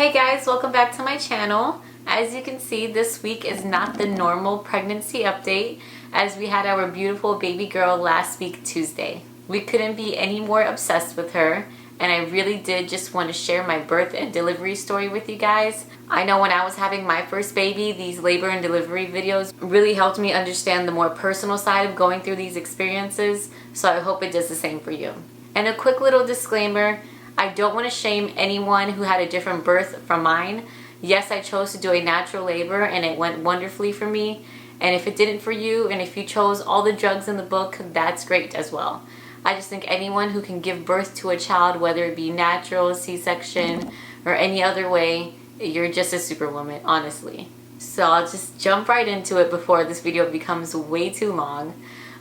Hey guys, welcome back to my channel. As you can see, this week is not the normal pregnancy update as we had our beautiful baby girl last week Tuesday. We couldn't be any more obsessed with her, and I really did just want to share my birth and delivery story with you guys. I know when I was having my first baby, these labor and delivery videos really helped me understand the more personal side of going through these experiences, so I hope it does the same for you. And a quick little disclaimer, I don't want to shame anyone who had a different birth from mine. Yes, I chose to do a natural labor and it went wonderfully for me. And if it didn't for you, and if you chose all the drugs in the book, that's great as well. I just think anyone who can give birth to a child, whether it be natural, C-section, or any other way, you're just a superwoman, honestly. So I'll just jump right into it before this video becomes way too long.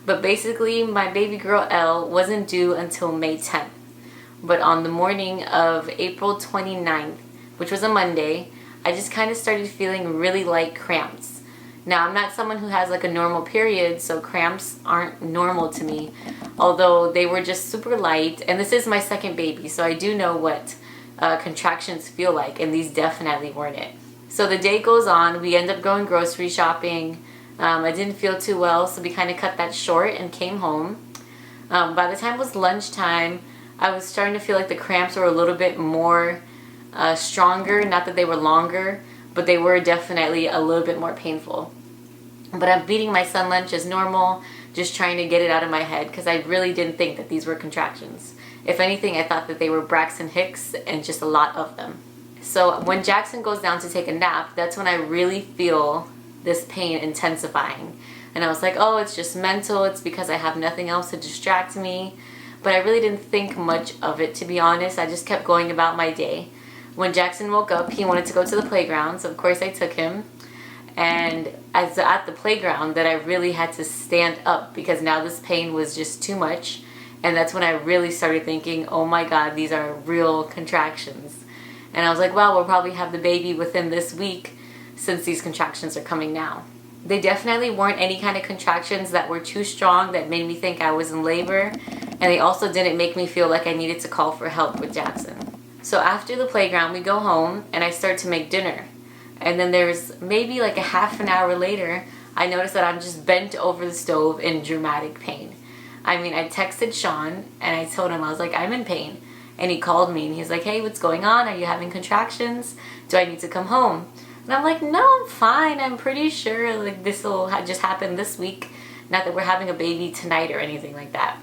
But basically, my baby girl Elle wasn't due until May 10th. But on the morning of April 29th, which was a Monday, I just kind of started feeling really light cramps. Now, I'm not someone who has like a normal period, so cramps aren't normal to me, although they were just super light. And this is my second baby, so I do know what contractions feel like, and these definitely weren't it. So the day goes on, we end up going grocery shopping. I didn't feel too well, so we kind of cut that short and came home. By the time it was lunchtime, I was starting to feel like the cramps were a little bit more stronger. Not that they were longer, but they were definitely a little bit more painful. But I'm feeding my son lunch as normal, just trying to get it out of my head because I really didn't think that these were contractions. If anything, I thought that they were Braxton Hicks and just a lot of them. So when Jaxon goes down to take a nap, that's when I really feel this pain intensifying. And I was like, oh, it's just mental. It's because I have nothing else to distract me. But I really didn't think much of it, to be honest. I just kept going about my day. When Jaxon woke up, he wanted to go to the playground, so of course I took him. And as at the playground that I really had to stand up because now this pain was just too much. And that's when I really started thinking, oh my God, these are real contractions. And I was like, well, we'll probably have the baby within this week since these contractions are coming now. They definitely weren't any kind of contractions that were too strong that made me think I was in labor. And they also didn't make me feel like I needed to call for help with Jaxon. So after the playground, we go home and I start to make dinner. And then there's maybe like a half an hour later, I notice that I'm just bent over the stove in dramatic pain. I mean, I texted Sean and I told him, I was like, I'm in pain. And he called me and he's like, hey, what's going on? Are you having contractions? Do I need to come home? And I'm like, no, I'm fine. I'm pretty sure like this will just happen this week. Not that we're having a baby tonight or anything like that.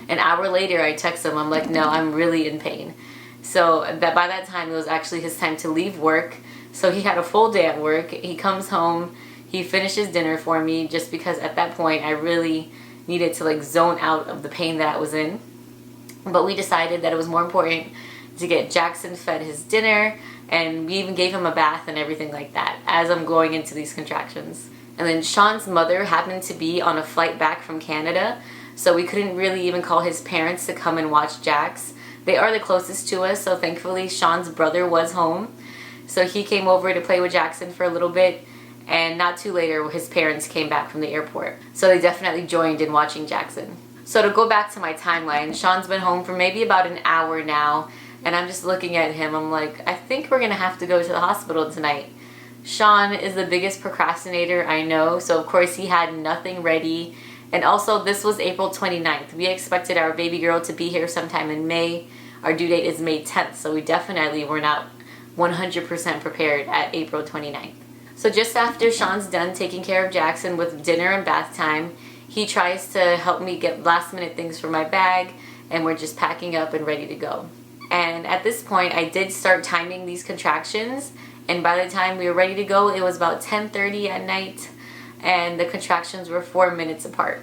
An hour later, I text him. I'm like, no, I'm really in pain. So that by that time, it was actually his time to leave work. So he had a full day at work. He comes home. He finishes dinner for me just because at that point, I really needed to like zone out of the pain that I was in. But we decided that it was more important to get Jaxon fed his dinner. And we even gave him a bath and everything like that as I'm going into these contractions. And then Sean's mother happened to be on a flight back from Canada. So we couldn't really even call his parents to come and watch Jax. They are the closest to us, so thankfully Sean's brother was home. So he came over to play with Jaxon for a little bit, and not too later his parents came back from the airport. So they definitely joined in watching Jaxon. So to go back to my timeline, Sean's been home for maybe about an hour now, and I'm just looking at him. I'm like, I think we're gonna have to go to the hospital tonight. Sean is the biggest procrastinator I know, so of course he had nothing ready. And also, this was April 29th. We expected our baby girl to be here sometime in May. Our due date is May 10th, so we definitely were not 100% prepared at April 29th. So just after Sean's done taking care of Jaxon with dinner and bath time, he tries to help me get last minute things for my bag, and we're just packing up and ready to go. And at this point, I did start timing these contractions, and by the time we were ready to go, it was about 10:30 at night. And the contractions were 4 minutes apart.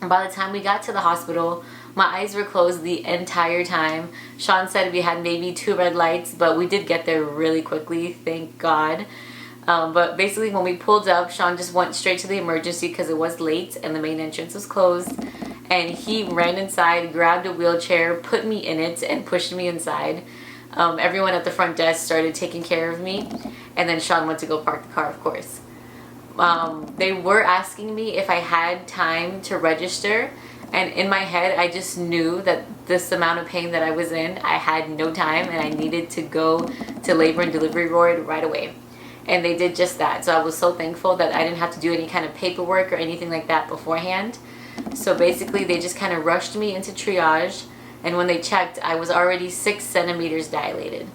And by the time we got to the hospital, my eyes were closed the entire time. Sean said we had maybe 2 red lights, but we did get there really quickly, thank God. But basically when we pulled up, Sean just went straight to the emergency because it was late and the main entrance was closed. And he ran inside, grabbed a wheelchair, put me in it, and pushed me inside. Everyone at the front desk started taking care of me. And then Sean went to go park the car, of course. They were asking me if I had time to register, And in my head, I just knew that this amount of pain that I was in, I had no time and I needed to go to labor and delivery ward right away. And they did just that. So I was so thankful that I didn't have to do any kind of paperwork or anything like that beforehand. So basically, they just kind of rushed me into triage. And when they checked, I was already 6 centimeters dilated.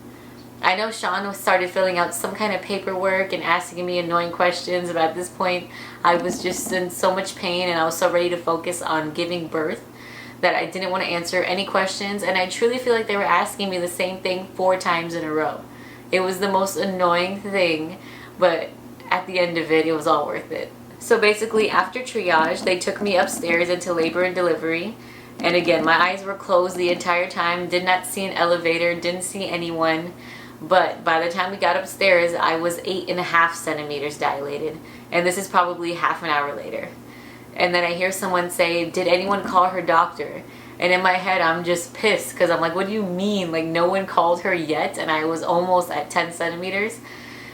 I know Sean started filling out some kind of paperwork and asking me annoying questions, but at this point I was just in so much pain and I was so ready to focus on giving birth that I didn't want to answer any questions, and I truly feel like they were asking me the same thing 4 times in a row. It was the most annoying thing, but at the end of it, it was all worth it. So basically, after triage, they took me upstairs into labor and delivery. And again, my eyes were closed the entire time, did not see an elevator, didn't see anyone. But by the time we got upstairs, I was 8.5 centimeters dilated. And this is probably half an hour later. And then I hear someone say, did anyone call her doctor? And in my head, I'm just pissed because I'm like, what do you mean? Like, no one called her yet, and I was almost at 10 centimeters.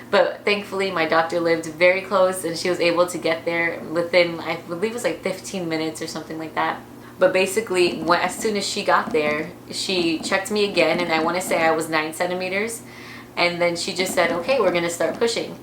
But thankfully, my doctor lived very close, and she was able to get there within, I believe it was like 15 minutes or something like that. But basically, as soon as she got there, she checked me again, and I want to say I was 9 centimeters. And then she just said, okay, we're going to start pushing.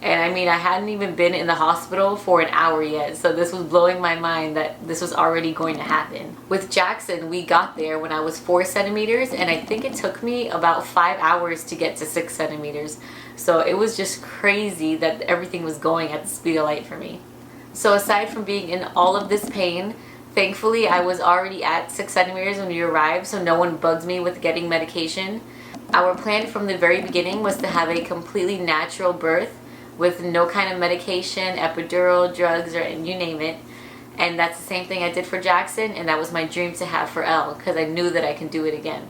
And I mean, I hadn't even been in the hospital for an hour yet, so this was blowing my mind that this was already going to happen. With Jaxon, we got there when I was 4 centimeters, and I think it took me about 5 hours to get to 6 centimeters. So it was just crazy that everything was going at the speed of light for me. So aside from being in all of this pain, thankfully I was already at 6 centimeters when we arrived, so no one bugged me with getting medication. Our plan from the very beginning was to have a completely natural birth with no kind of medication, epidural, drugs, or you name it. And that's the same thing I did for Jaxon, and that was my dream to have for Elle, because I knew that I can do it again.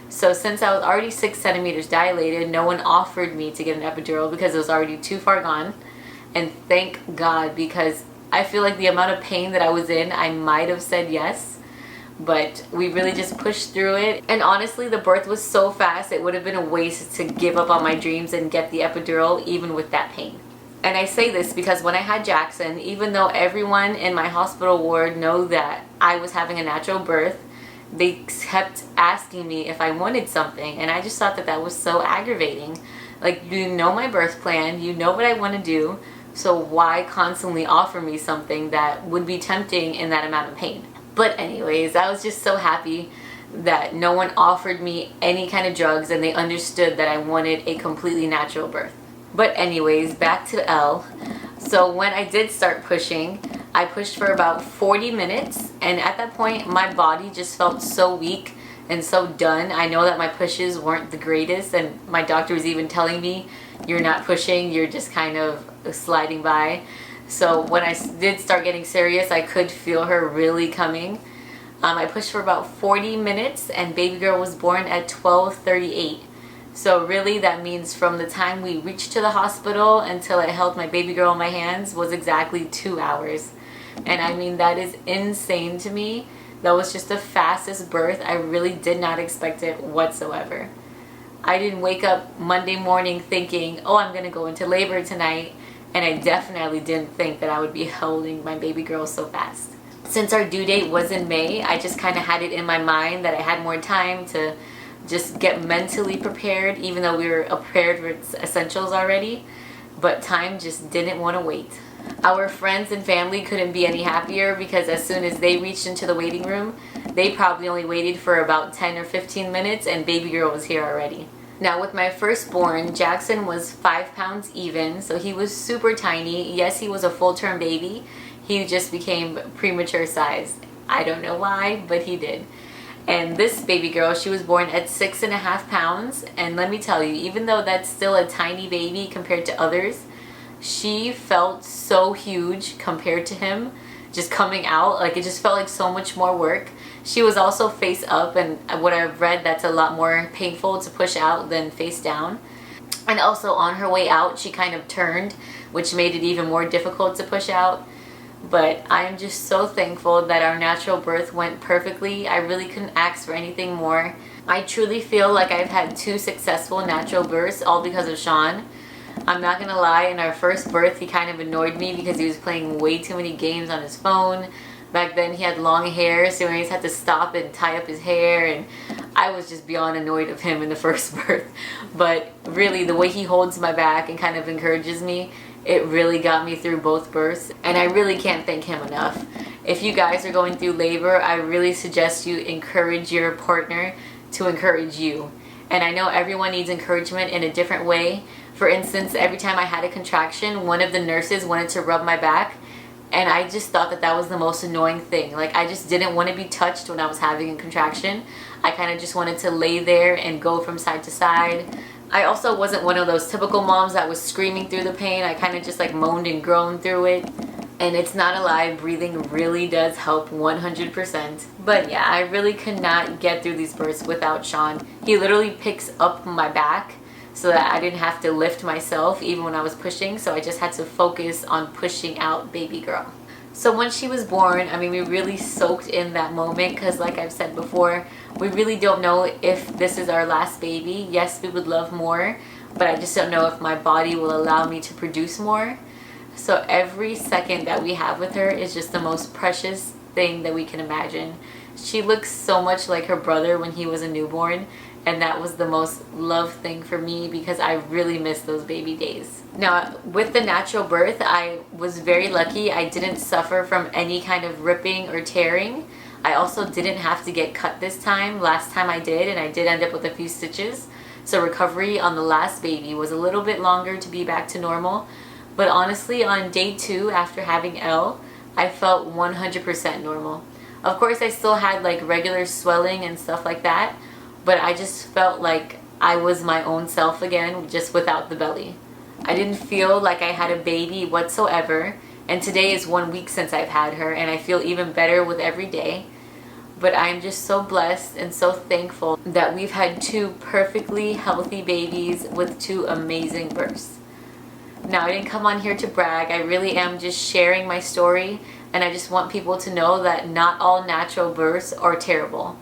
So since I was already 6 centimeters dilated, no one offered me to get an epidural because it was already too far gone. And thank God, because I feel like the amount of pain that I was in, I might have said yes. But we really just pushed through it. And honestly, the birth was so fast, it would have been a waste to give up on my dreams and get the epidural, even with that pain. And I say this because when I had Jaxon, even though everyone in my hospital ward know that I was having a natural birth, they kept asking me if I wanted something. And I just thought that that was so aggravating. Like, you know my birth plan, you know what I want to do, so why constantly offer me something that would be tempting in that amount of pain? But anyways, I was just so happy that no one offered me any kind of drugs and they understood that I wanted a completely natural birth. But anyways, back to Elle. So when I did start pushing, I pushed for about 40 minutes, and at that point my body just felt so weak and so done. I know that my pushes weren't the greatest, and my doctor was even telling me, you're not pushing, you're just kind of sliding by. So when I did start getting serious, I could feel her really coming. I pushed for about 40 minutes, and baby girl was born at 12:38. So really that means from the time we reached to the hospital until I held my baby girl in my hands was exactly 2 hours. And I mean, that is insane to me. That was just the fastest birth. I really did not expect it whatsoever. I didn't wake up Monday morning thinking, oh, I'm going to go into labor tonight. And I definitely didn't think that I would be holding my baby girl so fast. Since our due date was in May, I just kind of had it in my mind that I had more time to just get mentally prepared, even though we were prepared with essentials already. But time just didn't want to wait. Our friends and family couldn't be any happier because as soon as they reached into the waiting room, they probably only waited for about 10 or 15 minutes and baby girl was here already. Now with my firstborn, Jaxon was 5 pounds even, so he was super tiny. Yes, he was a full-term baby. He just became premature size. I don't know why, but he did. And this baby girl, she was born at 6.5 pounds. And let me tell you, even though that's still a tiny baby compared to others, she felt so huge compared to him just coming out. Like, it just felt like so much more work. She was also face up, and what I've read, that's a lot more painful to push out than face down. And also on her way out, she kind of turned, which made it even more difficult to push out. But I am just so thankful that our natural birth went perfectly. I really couldn't ask for anything more. I truly feel like I've had 2 successful natural births, all because of Sean. I'm not gonna lie, in our first birth he kind of annoyed me because he was playing way too many games on his phone. Back then he had long hair, so I always had to stop and tie up his hair, and I was just beyond annoyed of him in the first birth. But really, the way he holds my back and kind of encourages me, it really got me through both births, and I really can't thank him enough. If you guys are going through labor, I really suggest you encourage your partner to encourage you. And I know everyone needs encouragement in a different way. For instance, every time I had a contraction, one of the nurses wanted to rub my back, and I just thought that that was the most annoying thing. Like, I just didn't want to be touched when I was having a contraction. I kind of just wanted to lay there and go from side to side. I also wasn't one of those typical moms that was screaming through the pain. I kind of just like moaned and groaned through it. And it's not a lie, breathing really does help 100%. But yeah, I really could not get through these births without Sean. He literally picks up my back so that I didn't have to lift myself even when I was pushing. So I just had to focus on pushing out baby girl. So when she was born, I mean, we really soaked in that moment because like I've said before, we really don't know if this is our last baby. Yes, we would love more, but I just don't know if my body will allow me to produce more. So every second that we have with her is just the most precious thing that we can imagine. She looks so much like her brother when he was a newborn, and that was the most love thing for me because I really miss those baby days. Now, with the natural birth, I was very lucky. I didn't suffer from any kind of ripping or tearing. I also didn't have to get cut this time. Last time I did, and I did end up with a few stitches. So recovery on the last baby was a little bit longer to be back to normal. But honestly, on day 2 after having Elle, I felt 100% normal. Of course, I still had like regular swelling and stuff like that, but I just felt like I was my own self again, just without the belly. I didn't feel like I had a baby whatsoever, and today is 1 week since I've had her, and I feel even better with every day. But I'm just so blessed and so thankful that we've had 2 perfectly healthy babies with 2 amazing births. Now, I didn't come on here to brag. I really am just sharing my story, and I just want people to know that not all natural births are terrible.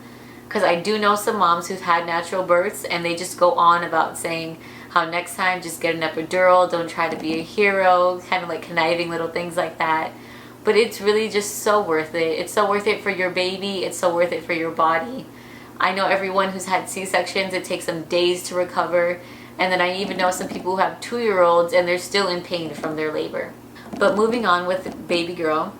Because I do know some moms who've had natural births and they just go on about saying how next time just get an epidural, don't try to be a hero, kind of like conniving little things like that. But it's really just so worth it. It's so worth it for your baby. It's so worth it for your body. I know everyone who's had C-sections, it takes them days to recover. And then I even know some people who have 2-year-olds and they're still in pain from their labor. But moving on with baby girl,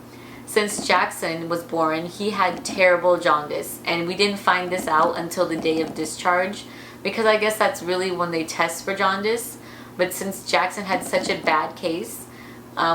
since Jaxon was born, he had terrible jaundice, and we didn't find this out until the day of discharge because I guess that's really when they test for jaundice. But since Jaxon had such a bad case,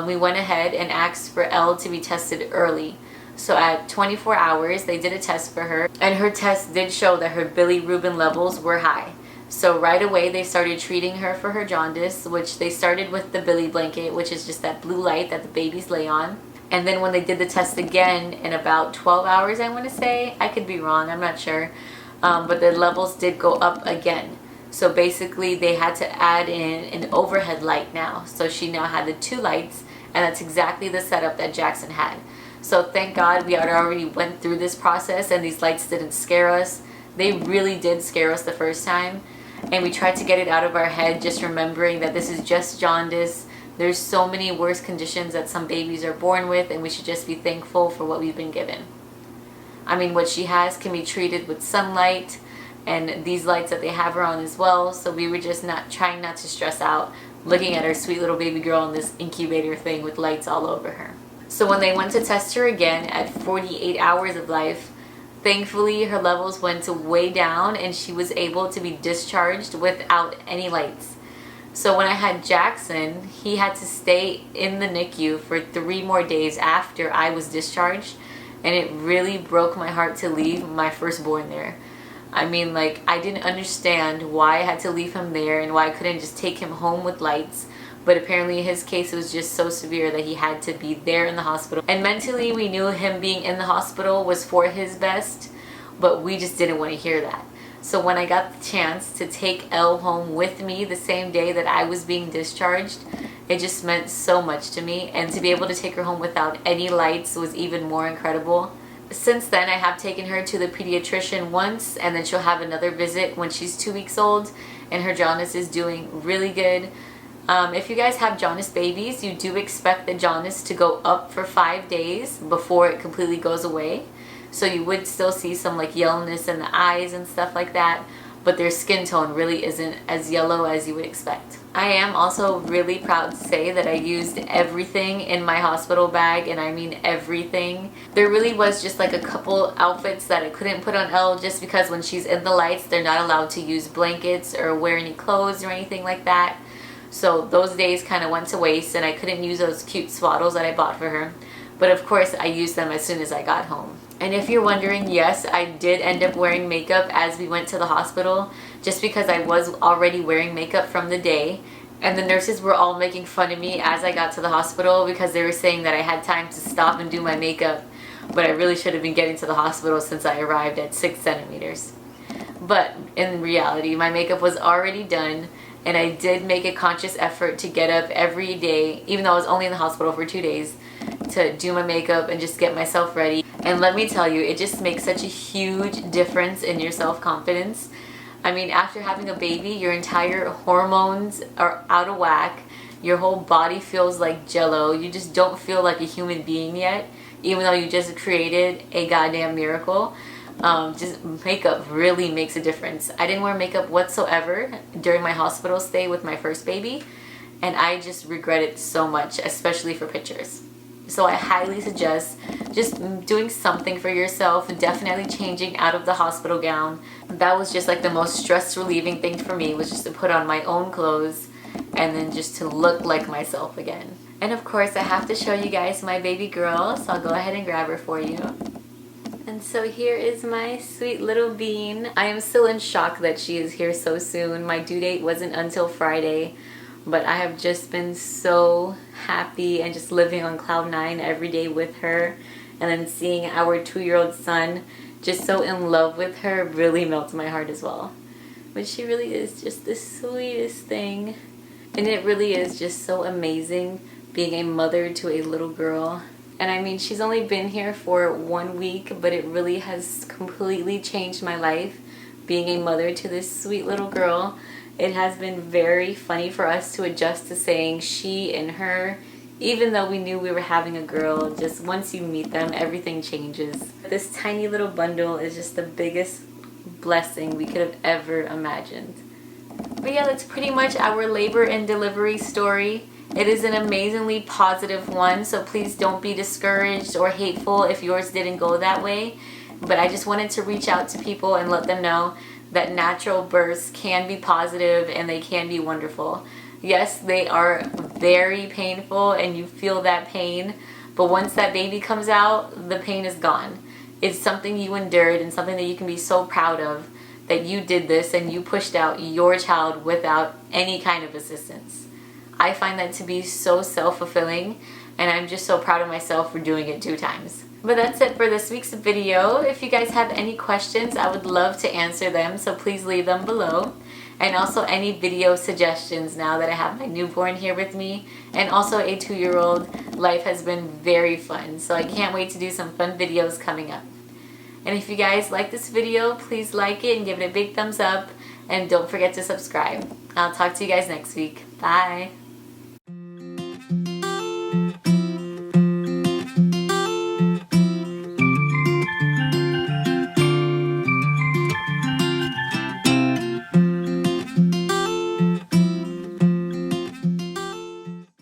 we went ahead and asked for Elle to be tested early. So at 24 hours, they did a test for her, and her test did show that her bilirubin levels were high. So right away they started treating her for her jaundice, which they started with the Billy blanket, which is just that blue light that the babies lay on. And then when they did the test again in about 12 hours, I want to say, I could be wrong, I'm not sure, but the levels did go up again. So basically they had to add in an overhead light now. So she now had the 2 lights, and that's exactly the setup that Jaxon had. So thank God we had already went through this process and these lights didn't scare us. They really did scare us the first time. And we tried to get it out of our head, just remembering that this is just jaundice. There's so many worse conditions that some babies are born with, and we should just be thankful for what we've been given. I mean, what she has can be treated with sunlight and these lights that they have her on as well. So we were just trying not to stress out looking at our sweet little baby girl in this incubator thing with lights all over her. So when they went to test her again at 48 hours of life, thankfully her levels went way down and she was able to be discharged without any lights. So when I had Jaxon, he had to stay in the NICU for 3 more days after I was discharged, and it really broke my heart to leave my firstborn there. I mean, like, I didn't understand why I had to leave him there and why I couldn't just take him home with lights. But apparently his case was just so severe that he had to be there in the hospital. And mentally we knew him being in the hospital was for his best, but we just didn't want to hear that. So when I got the chance to take Elle home with me the same day that I was being discharged, it just meant so much to me. And to be able to take her home without any lights was even more incredible. Since then, I have taken her to the pediatrician once, and then she'll have another visit when she's 2 weeks old, and her jaundice is doing really good. If you guys have jaundice babies, you do expect the jaundice to go up for 5 days before it completely goes away. So you would still see some like yellowness in the eyes and stuff like that, but their skin tone really isn't as yellow as you would expect. I am also really proud to say that I used everything in my hospital bag, and I mean everything. There really was just like a couple outfits that I couldn't put on Elle just because when she's in the lights, they're not allowed to use blankets or wear any clothes or anything like that. So those days kind of went to waste, and I couldn't use those cute swaddles that I bought for her. But of course, I used them as soon as I got home. And if you're wondering, yes, I did end up wearing makeup as we went to the hospital, just because I was already wearing makeup from the day. And the nurses were all making fun of me as I got to the hospital because they were saying that I had time to stop and do my makeup, but I really should have been getting to the hospital since I arrived at 6 centimeters. But in reality, my makeup was already done, and I did make a conscious effort to get up every day, even though I was only in the hospital for 2 days, to do my makeup and just get myself ready. And let me tell you, it just makes such a huge difference in your self-confidence. I mean, after having a baby, your entire hormones are out of whack. Your whole body feels like jello. You just don't feel like a human being yet, even though you just created a goddamn miracle. Just makeup really makes a difference. I didn't wear makeup whatsoever during my hospital stay with my first baby, and I just regret it so much, especially for pictures. So I highly suggest just doing something for yourself, definitely changing out of the hospital gown. That was just like the most stress relieving thing for me, was just to put on my own clothes and then just to look like myself again. And of course, I have to show you guys my baby girl, so I'll go ahead and grab her for you. And so here is my sweet little bean. I am still in shock that she is here so soon. My due date wasn't until Friday, but I have just been so happy and just living on cloud 9 every day with her. And then seeing our 2-year-old son just so in love with her really melts my heart as well. But she really is just the sweetest thing. And it really is just so amazing being a mother to a little girl. And I mean, she's only been here for 1 week, but it really has completely changed my life, being a mother to this sweet little girl. It has been very funny for us to adjust to saying she and her, even though we knew we were having a girl. Just once you meet them, everything changes. This tiny little bundle is just the biggest blessing we could have ever imagined. But yeah, that's pretty much our labor and delivery story. It is an amazingly positive one, so please don't be discouraged or hateful if yours didn't go that way. But I just wanted to reach out to people and let them know that natural births can be positive and they can be wonderful. Yes, they are very painful and you feel that pain, but once that baby comes out, the pain is gone. It's something you endured and something that you can be so proud of, that you did this and you pushed out your child without any kind of assistance. I find that to be so self-fulfilling, and I'm just so proud of myself for doing it 2 times. But that's it for this week's video. If you guys have any questions, I would love to answer them, so please leave them below. And also any video suggestions now that I have my newborn here with me, and also a 2-year-old. Life has been very fun, so I can't wait to do some fun videos coming up. And if you guys like this video, please like it and give it a big thumbs up, and don't forget to subscribe. I'll talk to you guys next week. Bye!